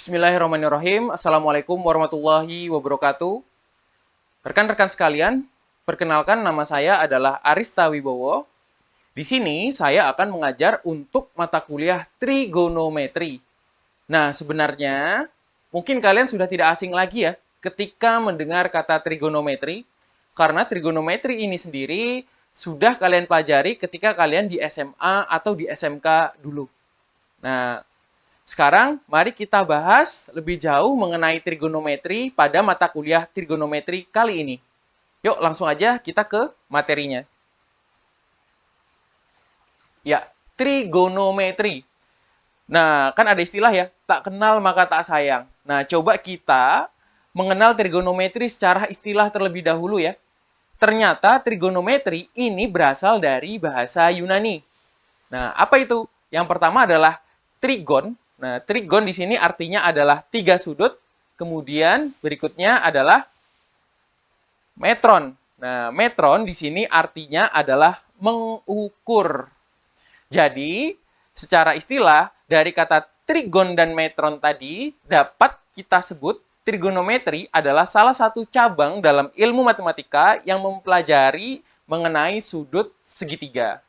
Bismillahirrahmanirrahim. Assalamualaikum warahmatullahi wabarakatuh. Rekan-rekan sekalian, perkenalkan nama saya adalah Arista Wibowo. Di sini saya akan mengajar untuk mata kuliah trigonometri. Nah, sebenarnya mungkin kalian sudah tidak asing lagi ya ketika mendengar kata trigonometri, karena trigonometri ini sendiri sudah kalian pelajari ketika kalian di SMA atau di SMK dulu. Nah, sekarang, mari kita bahas lebih jauh mengenai trigonometri pada mata kuliah trigonometri kali ini. Yuk, langsung aja kita ke materinya. Ya, trigonometri. Nah, kan ada istilah ya, tak kenal maka tak sayang. Nah, coba kita mengenal trigonometri secara istilah terlebih dahulu ya. Ternyata trigonometri ini berasal dari bahasa Yunani. Nah, apa itu? Yang pertama adalah trigon. Nah, trigon di sini artinya adalah 3 sudut. Kemudian berikutnya adalah metron. Nah, metron di sini artinya adalah mengukur. Jadi, secara istilah dari kata trigon dan metron tadi dapat kita sebut trigonometri adalah salah satu cabang dalam ilmu matematika yang mempelajari mengenai sudut segitiga.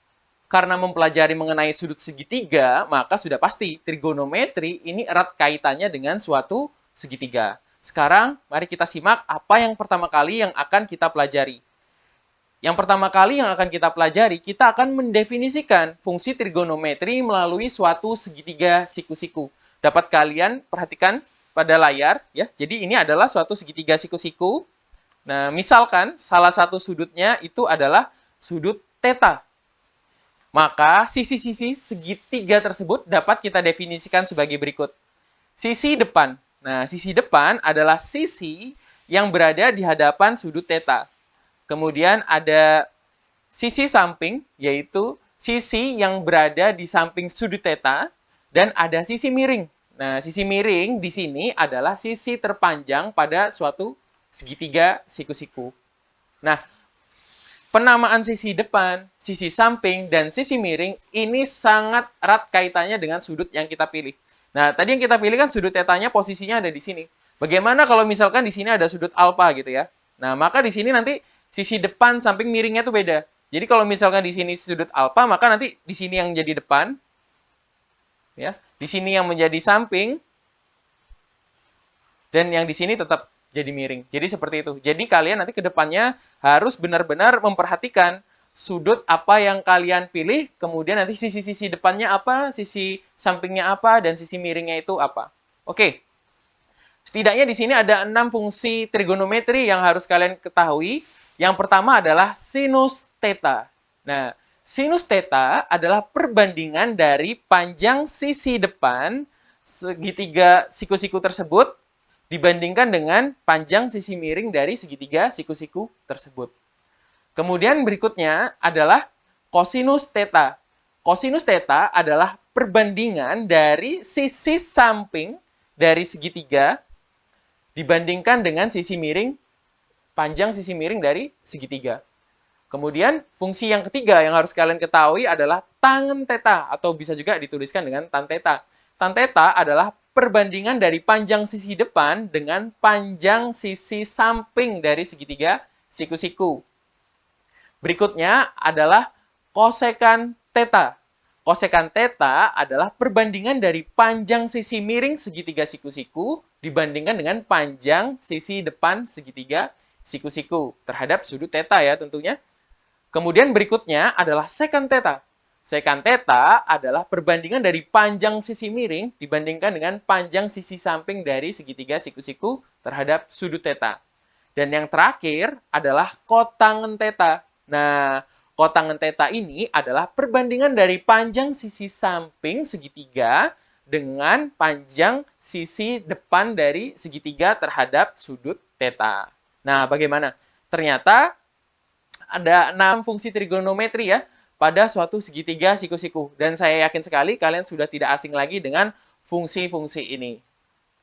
Karena mempelajari mengenai sudut segitiga, maka sudah pasti trigonometri ini erat kaitannya dengan suatu segitiga. Sekarang, mari kita simak apa yang pertama kali yang akan kita pelajari. Yang pertama kali yang akan kita pelajari, kita akan mendefinisikan fungsi trigonometri melalui suatu segitiga siku-siku. Dapat kalian perhatikan pada layar, ya. Jadi ini adalah suatu segitiga siku-siku. Nah, misalkan salah satu sudutnya itu adalah sudut theta. Maka sisi-sisi segitiga tersebut dapat kita definisikan sebagai berikut. Sisi depan. Nah, sisi depan adalah sisi yang berada di hadapan sudut theta. Kemudian ada sisi samping, yaitu sisi yang berada di samping sudut theta. Dan ada sisi miring. Nah, sisi miring di sini adalah sisi terpanjang pada suatu segitiga siku-siku. Nah, penamaan sisi depan, sisi samping, dan sisi miring ini sangat erat kaitannya dengan sudut yang kita pilih. Nah, tadi yang kita pilih kan sudut tetanya posisinya ada di sini. Bagaimana kalau misalkan di sini ada sudut alfa gitu ya? Nah, maka di sini nanti sisi depan samping miringnya tuh beda. Jadi kalau misalkan di sini sudut alfa, maka nanti di sini yang jadi depan, ya, di sini yang menjadi samping, dan yang di sini tetap jadi miring. Jadi seperti itu. Jadi kalian nanti ke depannya harus benar-benar memperhatikan sudut apa yang kalian pilih, kemudian nanti sisi-sisi depannya apa, sisi sampingnya apa, dan sisi miringnya itu apa. Oke. Setidaknya di sini ada 6 fungsi trigonometri yang harus kalian ketahui. Yang pertama adalah sinus theta. Nah, sinus theta adalah perbandingan dari panjang sisi depan segitiga siku-siku tersebut dibandingkan dengan panjang sisi miring dari segitiga siku-siku tersebut. Kemudian berikutnya adalah kosinus theta. Kosinus theta adalah perbandingan dari sisi samping dari segitiga dibandingkan dengan sisi miring, panjang sisi miring dari segitiga. Kemudian fungsi yang ketiga yang harus kalian ketahui adalah tangen theta atau bisa juga dituliskan dengan tan theta. Tan theta adalah perbandingan dari panjang sisi depan dengan panjang sisi samping dari segitiga siku-siku. Berikutnya adalah kosekan theta. Kosekan theta adalah perbandingan dari panjang sisi miring segitiga siku-siku dibandingkan dengan panjang sisi depan segitiga siku-siku terhadap sudut theta ya tentunya. Kemudian berikutnya adalah secant theta. Secant theta adalah perbandingan dari panjang sisi miring dibandingkan dengan panjang sisi samping dari segitiga siku-siku terhadap sudut theta. Dan yang terakhir adalah kotangen theta. Nah, kotangen theta ini adalah perbandingan dari panjang sisi samping segitiga dengan panjang sisi depan dari segitiga terhadap sudut theta. Nah, bagaimana? Ternyata ada 6 fungsi trigonometri ya pada suatu segitiga siku-siku. Dan saya yakin sekali kalian sudah tidak asing lagi dengan fungsi-fungsi ini.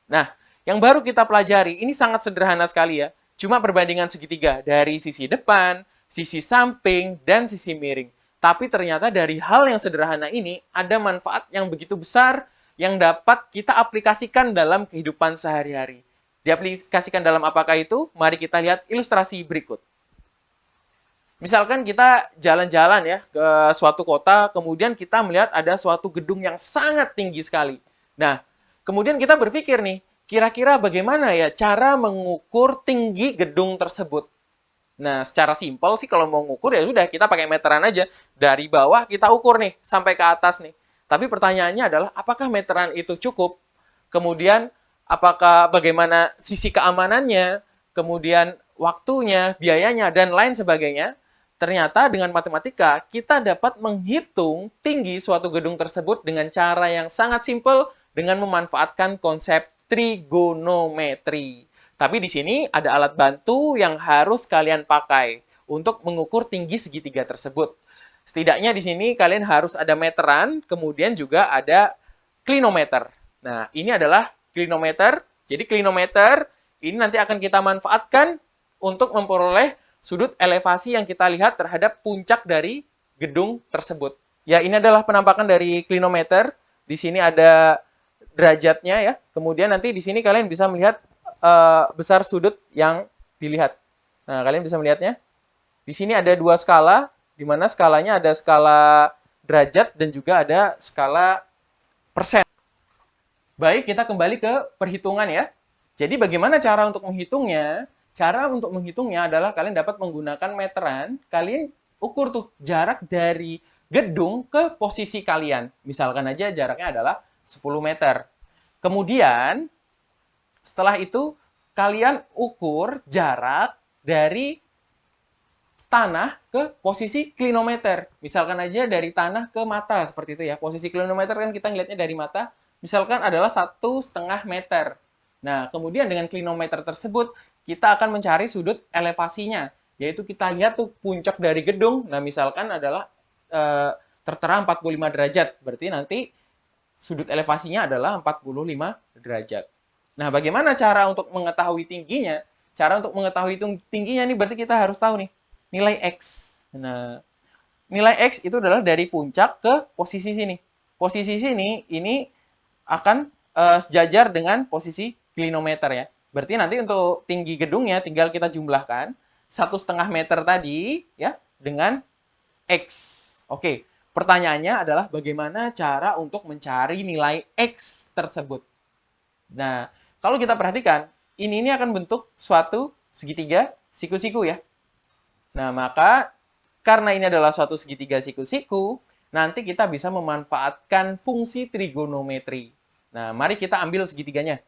Nah, yang baru kita pelajari ini sangat sederhana sekali ya. Cuma perbandingan segitiga dari sisi depan, sisi samping, dan sisi miring. Tapi ternyata dari hal yang sederhana ini ada manfaat yang begitu besar yang dapat kita aplikasikan dalam kehidupan sehari-hari. Diaplikasikan dalam apakah itu? Mari kita lihat ilustrasi berikut. Misalkan kita jalan-jalan ya ke suatu kota, kemudian kita melihat ada suatu gedung yang sangat tinggi sekali. Nah, kemudian kita berpikir nih, kira-kira bagaimana ya cara mengukur tinggi gedung tersebut? Nah, secara simpel sih kalau mau ngukur ya sudah kita pakai meteran aja. Dari bawah kita ukur nih sampai ke atas nih. Tapi pertanyaannya adalah apakah meteran itu cukup? Kemudian apakah bagaimana sisi keamanannya, kemudian waktunya, biayanya dan lain sebagainya? Ternyata dengan matematika kita dapat menghitung tinggi suatu gedung tersebut dengan cara yang sangat simpel dengan memanfaatkan konsep trigonometri. Tapi di sini ada alat bantu yang harus kalian pakai untuk mengukur tinggi segitiga tersebut. Setidaknya di sini kalian harus ada meteran, kemudian juga ada klinometer. Nah, ini adalah klinometer. Jadi klinometer ini nanti akan kita manfaatkan untuk memperoleh sudut elevasi yang kita lihat terhadap puncak dari gedung tersebut. Ya, ini adalah penampakan dari klinometer. Di sini ada derajatnya ya. Kemudian nanti di sini kalian bisa melihat besar sudut yang dilihat. Nah, kalian bisa melihatnya. Di sini ada dua skala, di mana skalanya ada skala derajat dan juga ada skala persen. Baik, kita kembali ke perhitungan ya. Jadi bagaimana cara untuk menghitungnya? Cara untuk menghitungnya adalah kalian dapat menggunakan meteran. Kalian ukur tuh jarak dari gedung ke posisi kalian. Misalkan aja jaraknya adalah 10 meter. Kemudian, setelah itu, kalian ukur jarak dari tanah ke posisi klinometer. Misalkan aja dari tanah ke mata, seperti itu ya. Posisi klinometer kan kita ngelihatnya dari mata. Misalkan adalah 1,5 meter. Nah, kemudian dengan klinometer tersebut, kita akan mencari sudut elevasinya. Yaitu kita lihat tuh puncak dari gedung. Nah, misalkan adalah tertera 45 derajat. Berarti nanti sudut elevasinya adalah 45 derajat. Nah, bagaimana cara untuk mengetahui tingginya? Cara untuk mengetahui tingginya nih berarti kita harus tahu nih nilai X. Nah, nilai X itu adalah dari puncak ke posisi sini. Posisi sini ini akan sejajar dengan posisi klinometer ya. Berarti nanti untuk tinggi gedungnya tinggal kita jumlahkan 1,5 meter tadi ya dengan X. Oke, pertanyaannya adalah bagaimana cara untuk mencari nilai X tersebut. Nah, kalau kita perhatikan, ini akan bentuk suatu segitiga siku-siku ya. Nah, maka karena ini adalah suatu segitiga siku-siku, nanti kita bisa memanfaatkan fungsi trigonometri. Nah, mari kita ambil segitiganya.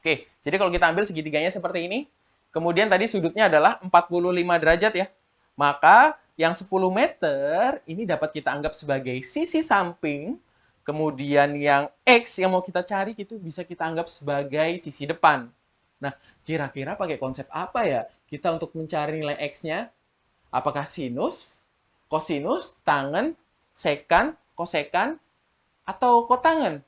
Oke, jadi kalau kita ambil segitiganya seperti ini, kemudian tadi sudutnya adalah 45 derajat ya. Maka yang 10 meter ini dapat kita anggap sebagai sisi samping, kemudian yang X yang mau kita cari itu bisa kita anggap sebagai sisi depan. Nah, kira-kira pakai konsep apa ya kita untuk mencari nilai X-nya? Apakah sinus, kosinus, tangen, sekan, kosekan, atau kotangen?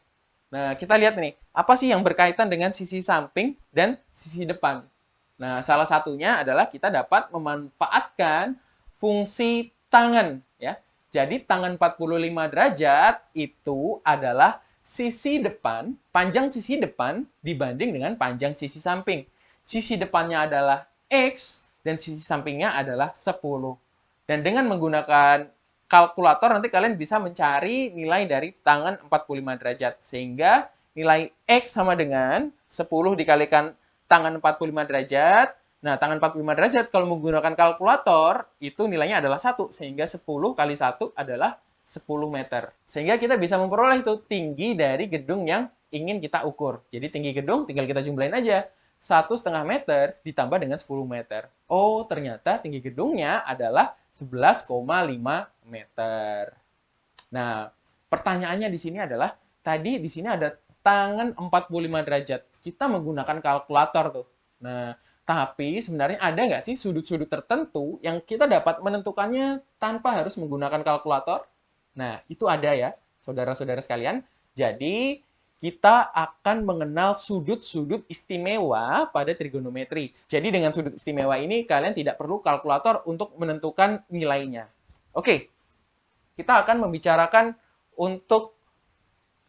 Nah, kita lihat nih, apa sih yang berkaitan dengan sisi samping dan sisi depan? Nah, salah satunya adalah kita dapat memanfaatkan fungsi tangen ya. Jadi tangen 45 derajat itu adalah sisi depan, panjang sisi depan dibanding dengan panjang sisi samping. Sisi depannya adalah X dan sisi sampingnya adalah 10. Dan dengan menggunakan kalkulator nanti kalian bisa mencari nilai dari tangen 45 derajat. Sehingga nilai X sama dengan 10 dikalikan tangen 45 derajat. Nah, tangan 45 derajat kalau menggunakan kalkulator, itu nilainya adalah 1. Sehingga 10 kali 1 adalah 10 meter. Sehingga kita bisa memperoleh itu tinggi dari gedung yang ingin kita ukur. Jadi tinggi gedung tinggal kita jumlahin aja. 1,5 meter ditambah dengan 10 meter. Oh, ternyata tinggi gedungnya adalah 11,5 meter. Nah, pertanyaannya di sini adalah, tadi di sini ada tangan 45 derajat. Kita menggunakan kalkulator tuh. Nah, tapi sebenarnya ada nggak sih sudut-sudut tertentu yang kita dapat menentukannya tanpa harus menggunakan kalkulator? Nah, itu ada ya, saudara-saudara sekalian. Jadi, kita akan mengenal sudut-sudut istimewa pada trigonometri. Jadi, dengan sudut istimewa ini, kalian tidak perlu kalkulator untuk menentukan nilainya. Oke, kita akan membicarakan untuk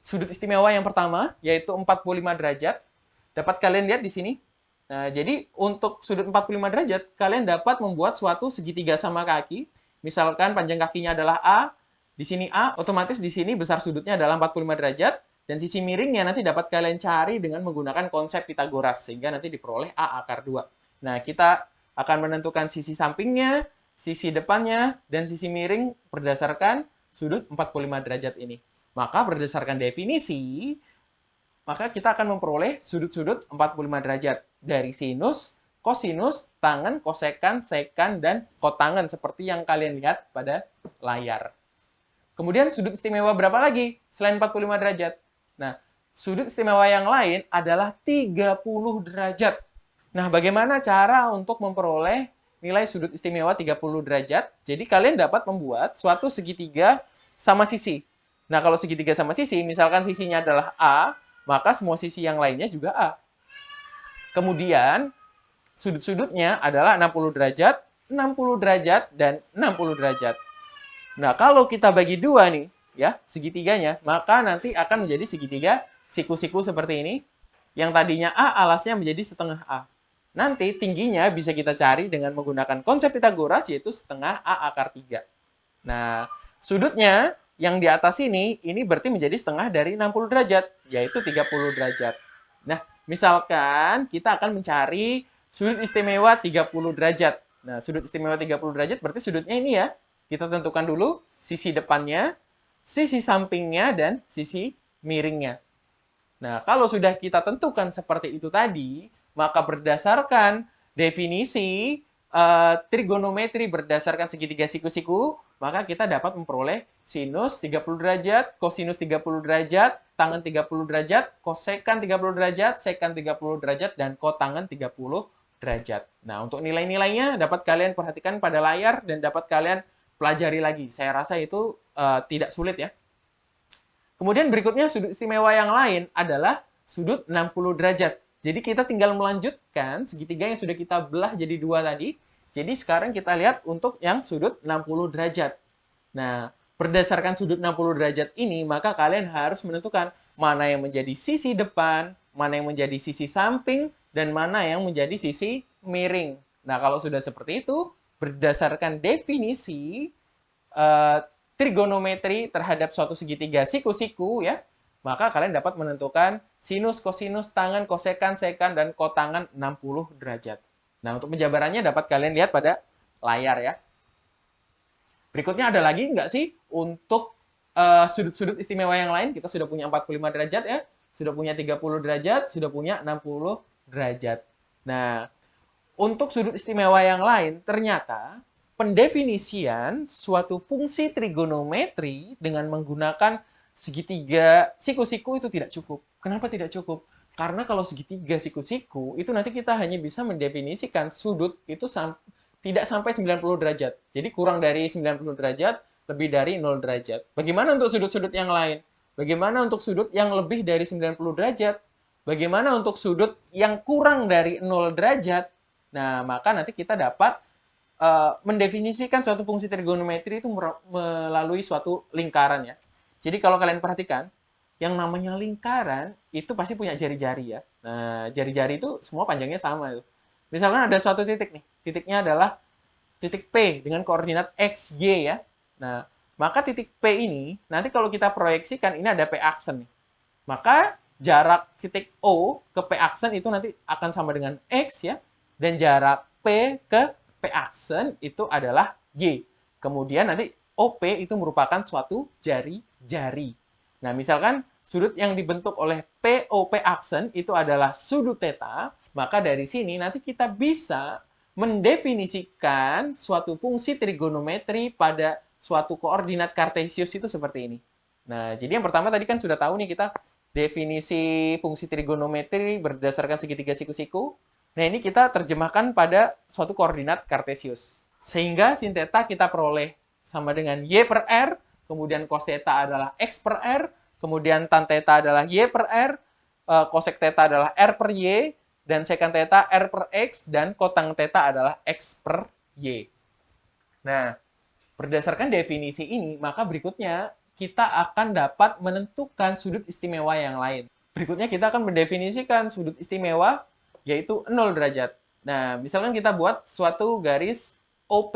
sudut istimewa yang pertama, yaitu 45 derajat. Dapat kalian lihat di sini. Nah, jadi untuk sudut 45 derajat, kalian dapat membuat suatu segitiga sama kaki. Misalkan panjang kakinya adalah A, di sini A, otomatis di sini besar sudutnya adalah 45 derajat, dan sisi miringnya nanti dapat kalian cari dengan menggunakan konsep Pitagoras, sehingga nanti diperoleh A akar 2. Nah, kita akan menentukan sisi sampingnya, sisi depannya, dan sisi miring berdasarkan sudut 45 derajat ini. Maka berdasarkan definisi, maka kita akan memperoleh sudut-sudut 45 derajat dari sinus, kosinus, tangen, kosekan, sekan, dan kotangen seperti yang kalian lihat pada layar. Kemudian sudut istimewa berapa lagi selain 45 derajat? Nah, sudut istimewa yang lain adalah 30 derajat. Nah, bagaimana cara untuk memperoleh nilai sudut istimewa 30 derajat? Jadi kalian dapat membuat suatu segitiga sama sisi. Nah, kalau segitiga sama sisi, misalkan sisinya adalah A, maka semua sisi yang lainnya juga A. Kemudian, sudut-sudutnya adalah 60 derajat, 60 derajat, dan 60 derajat. Nah, kalau kita bagi dua nih, ya, segitiganya, maka nanti akan menjadi segitiga siku-siku seperti ini. Yang tadinya A, alasnya menjadi setengah A. Nanti tingginya bisa kita cari dengan menggunakan konsep Pitagoras, yaitu setengah A akar 3. Nah, sudutnya yang di atas ini berarti menjadi setengah dari 60 derajat, yaitu 30 derajat. Nah, misalkan kita akan mencari sudut istimewa 30 derajat. Nah, sudut istimewa 30 derajat berarti sudutnya ini ya. Kita tentukan dulu sisi depannya, sisi sampingnya, dan sisi miringnya. Nah, kalau sudah kita tentukan seperti itu tadi, maka berdasarkan definisi trigonometri berdasarkan segitiga siku-siku, maka kita dapat memperoleh sinus 30 derajat, kosinus 30 derajat, tangen 30 derajat, kosekan 30 derajat, sekan 30 derajat, dan kotangen 30 derajat. Nah, untuk nilai-nilainya dapat kalian perhatikan pada layar dan dapat kalian pelajari lagi. Saya rasa itu tidak sulit ya. Kemudian berikutnya sudut istimewa yang lain adalah sudut 60 derajat. Jadi kita tinggal melanjutkan segitiga yang sudah kita belah jadi dua tadi. Jadi sekarang kita lihat untuk yang sudut 60 derajat. Nah, berdasarkan sudut 60 derajat ini, maka kalian harus menentukan mana yang menjadi sisi depan, mana yang menjadi sisi samping, dan mana yang menjadi sisi miring. Nah, kalau sudah seperti itu, berdasarkan definisi trigonometri terhadap suatu segitiga siku-siku ya, maka kalian dapat menentukan sinus, kosinus, tangen, kosekan, sekan, dan kotangen 60 derajat. Nah, untuk penjabarannya dapat kalian lihat pada layar ya. Berikutnya ada lagi nggak sih untuk sudut-sudut istimewa yang lain? Kita sudah punya 45 derajat ya, sudah punya 30 derajat, sudah punya 60 derajat. Nah, untuk sudut istimewa yang lain, ternyata pendefinisian suatu fungsi trigonometri dengan menggunakan segitiga siku-siku itu tidak cukup. Kenapa tidak cukup? Karena kalau segitiga siku-siku, itu nanti kita hanya bisa mendefinisikan sudut itu tidak sampai 90 derajat. Jadi kurang dari 90 derajat, lebih dari 0 derajat. Bagaimana untuk sudut-sudut yang lain? Bagaimana untuk sudut yang lebih dari 90 derajat? Bagaimana untuk sudut yang kurang dari 0 derajat? Nah, maka nanti kita dapat mendefinisikan suatu fungsi trigonometri itu melalui suatu lingkaran ya. Jadi kalau kalian perhatikan, yang namanya lingkaran itu pasti punya jari-jari ya. Nah, jari-jari itu semua panjangnya sama. Misalkan ada suatu titik nih, titiknya adalah titik P dengan koordinat X, Y ya. Nah, maka titik P ini, nanti kalau kita proyeksikan, ini ada P aksen nih. Maka jarak titik O ke P aksen itu nanti akan sama dengan X ya. Dan jarak P ke P aksen itu adalah Y. Kemudian nanti OP itu merupakan suatu jari-jari. Nah, misalkan sudut yang dibentuk oleh POP aksen itu adalah sudut theta, maka dari sini nanti kita bisa mendefinisikan suatu fungsi trigonometri pada suatu koordinat kartesius itu seperti ini. Nah, jadi yang pertama tadi kan sudah tahu nih kita definisi fungsi trigonometri berdasarkan segitiga siku-siku. Nah, ini kita terjemahkan pada suatu koordinat kartesius. Sehingga sin theta kita peroleh sama dengan Y per R, kemudian cos theta adalah X per R, kemudian tan theta adalah Y per R, cosec theta adalah R per Y, dan secant theta R per X, dan cotang theta adalah X per Y. Nah, berdasarkan definisi ini, maka berikutnya kita akan dapat menentukan sudut istimewa yang lain. Berikutnya kita akan mendefinisikan sudut istimewa, yaitu 0 derajat. Nah, misalkan kita buat suatu garis OP,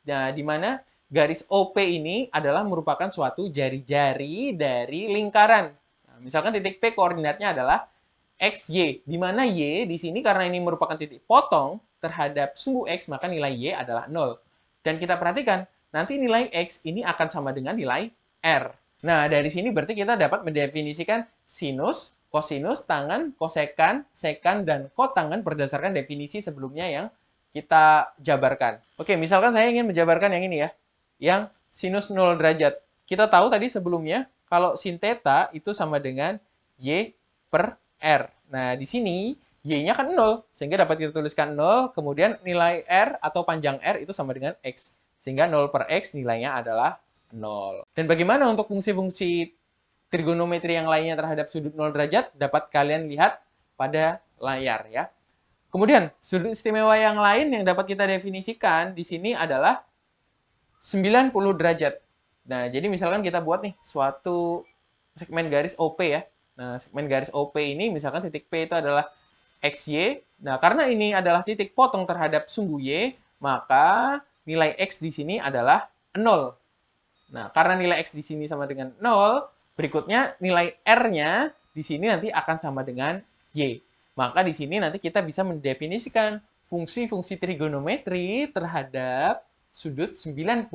nah, di mana garis OP ini adalah merupakan suatu jari-jari dari lingkaran. Nah, misalkan titik P koordinatnya adalah XY, di mana Y di sini karena ini merupakan titik potong terhadap sumbu X, maka nilai Y adalah 0. Dan kita perhatikan, nanti nilai X ini akan sama dengan nilai R. Nah, dari sini berarti kita dapat mendefinisikan sinus, kosinus, tangen, kosekan, sekan, dan kotangen berdasarkan definisi sebelumnya yang kita jabarkan. Oke, misalkan saya ingin menjabarkan yang ini ya, yang sinus 0 derajat. Kita tahu tadi sebelumnya, kalau sin theta itu sama dengan Y per R. Nah, di sini Y-nya kan 0, sehingga dapat kita tuliskan 0, kemudian nilai R atau panjang R itu sama dengan X. Sehingga 0 per X nilainya adalah 0. Dan bagaimana untuk fungsi-fungsi trigonometri yang lainnya terhadap sudut 0 derajat? Dapat kalian lihat pada layar ya. Kemudian, sudut istimewa yang lain yang dapat kita definisikan di sini adalah 90 derajat. Nah, jadi misalkan kita buat nih suatu segmen garis OP ya. Nah, segmen garis OP ini misalkan titik P itu adalah XY. Nah, karena ini adalah titik potong terhadap sumbu Y, maka nilai X di sini adalah 0. Nah, karena nilai X di sini sama dengan 0, berikutnya nilai R-nya di sini nanti akan sama dengan Y. Maka di sini nanti kita bisa mendefinisikan fungsi-fungsi trigonometri terhadap sudut 90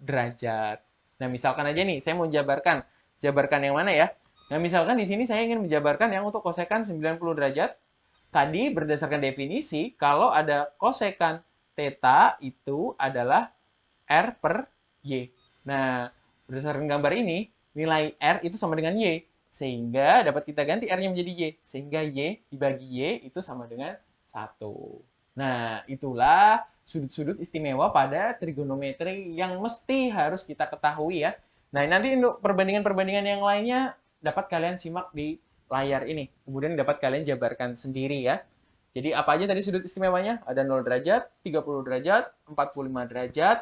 derajat. Nah, misalkan aja nih, saya mau jabarkan. Jabarkan yang mana ya? Nah, misalkan di sini saya ingin menjabarkan yang untuk kosekan 90 derajat. Tadi berdasarkan definisi, kalau ada kosekan theta itu adalah R per Y. Nah, berdasarkan gambar ini, nilai R itu sama dengan Y. Sehingga dapat kita ganti R-nya menjadi Y. Sehingga Y dibagi Y itu sama dengan 1. Nah, itulah sudut-sudut istimewa pada trigonometri yang mesti harus kita ketahui ya. Nah, nanti untuk perbandingan-perbandingan yang lainnya dapat kalian simak di layar ini. Kemudian dapat kalian jabarkan sendiri ya. Jadi apa aja tadi sudut istimewanya? Ada 0 derajat, 30 derajat, 45 derajat,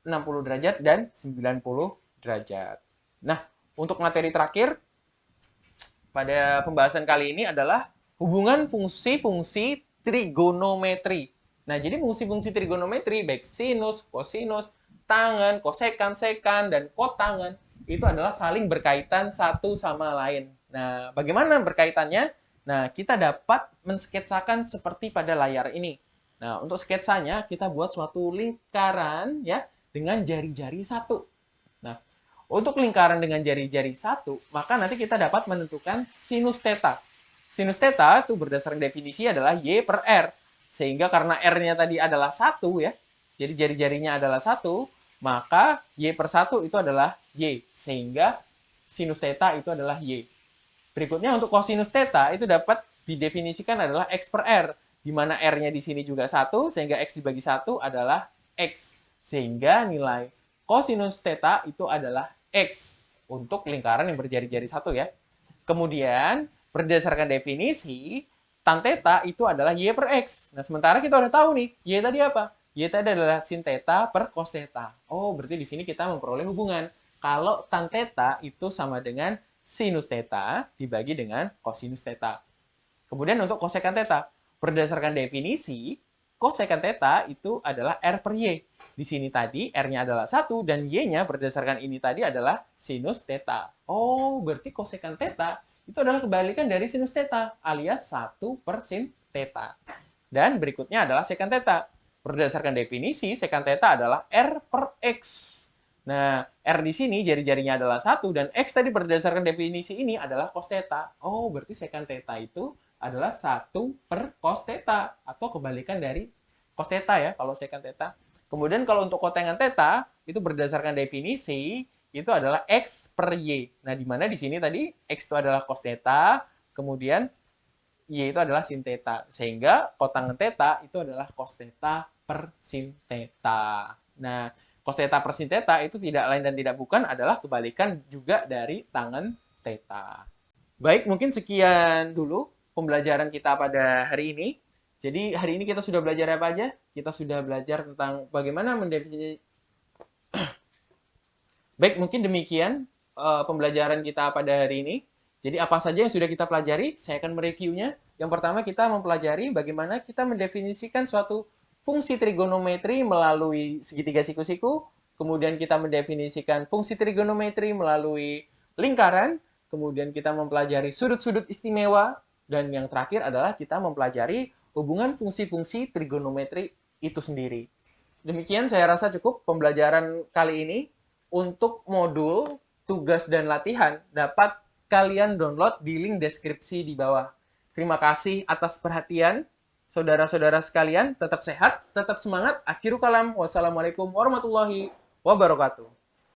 60 derajat, dan 90 derajat. Nah, untuk materi terakhir pada pembahasan kali ini adalah hubungan fungsi-fungsi trigonometri. Nah, jadi fungsi-fungsi trigonometri baik sinus, kosinus, tangen, kosekan, sekan, dan kotangen itu adalah saling berkaitan satu sama lain. Nah, bagaimana berkaitannya? Nah, kita dapat mensketsakan seperti pada layar ini. Nah, untuk sketsanya kita buat suatu lingkaran ya dengan jari-jari satu. Nah, untuk lingkaran dengan jari-jari satu, maka nanti kita dapat menentukan sinus theta. Sinus theta itu berdasarkan definisi adalah Y per R. Sehingga karena R-nya tadi adalah 1 ya, jadi jari-jarinya adalah 1, maka Y per 1 itu adalah Y. Sehingga sinus theta itu adalah Y. Berikutnya untuk kosinus theta itu dapat didefinisikan adalah X per R. Di mana R-nya di sini juga 1, sehingga X dibagi 1 adalah X. Sehingga nilai kosinus theta itu adalah X untuk lingkaran yang berjari-jari 1 ya. Kemudian berdasarkan definisi, tan theta itu adalah Y per X. Nah, sementara kita udah tahu nih, Y tadi apa? Y tadi adalah sin theta per cos theta. Oh, berarti di sini kita memperoleh hubungan. Kalau tan theta itu sama dengan sinus theta dibagi dengan kosinus theta. Kemudian untuk kosekan theta, berdasarkan definisi, kosekan theta itu adalah R per Y. Di sini tadi R-nya adalah 1 dan Y-nya berdasarkan ini tadi adalah sinus theta. Oh, berarti kosekan theta itu adalah kebalikan dari sinus theta alias 1 per sin theta. Dan berikutnya adalah sekan theta. Berdasarkan definisi, sekan theta adalah R per X. Nah, R di sini jari-jarinya adalah 1 dan X tadi berdasarkan definisi ini adalah cos theta. Oh, berarti sekan theta itu adalah 1 per cos theta atau kebalikan dari cos theta ya kalau sekan theta. Kemudian kalau untuk kotangen theta itu berdasarkan definisi itu adalah X per Y. Nah, di mana di sini tadi X itu adalah cos theta, kemudian Y itu adalah sin theta. Sehingga kotangen theta itu adalah cos theta per sin theta. Nah, cos theta per sin theta itu tidak lain dan tidak bukan adalah kebalikan juga dari tangen theta. Baik, mungkin sekian dulu pembelajaran kita pada hari ini. Jadi hari ini kita sudah belajar apa aja? Kita sudah belajar tentang bagaimana mendefinisi Baik, mungkin demikian pembelajaran kita pada hari ini. Jadi apa saja yang sudah kita pelajari, saya akan mereviewnya. Yang pertama kita mempelajari bagaimana kita mendefinisikan suatu fungsi trigonometri melalui segitiga siku-siku. Kemudian kita mendefinisikan fungsi trigonometri melalui lingkaran. Kemudian kita mempelajari sudut-sudut istimewa. Dan yang terakhir adalah kita mempelajari hubungan fungsi-fungsi trigonometri itu sendiri. Demikian saya rasa cukup pembelajaran kali ini. Untuk modul, tugas, dan latihan dapat kalian download di link deskripsi di bawah. Terima kasih atas perhatian. Saudara-saudara sekalian, tetap sehat, tetap semangat. Akhirul kalam. Wassalamualaikum warahmatullahi wabarakatuh.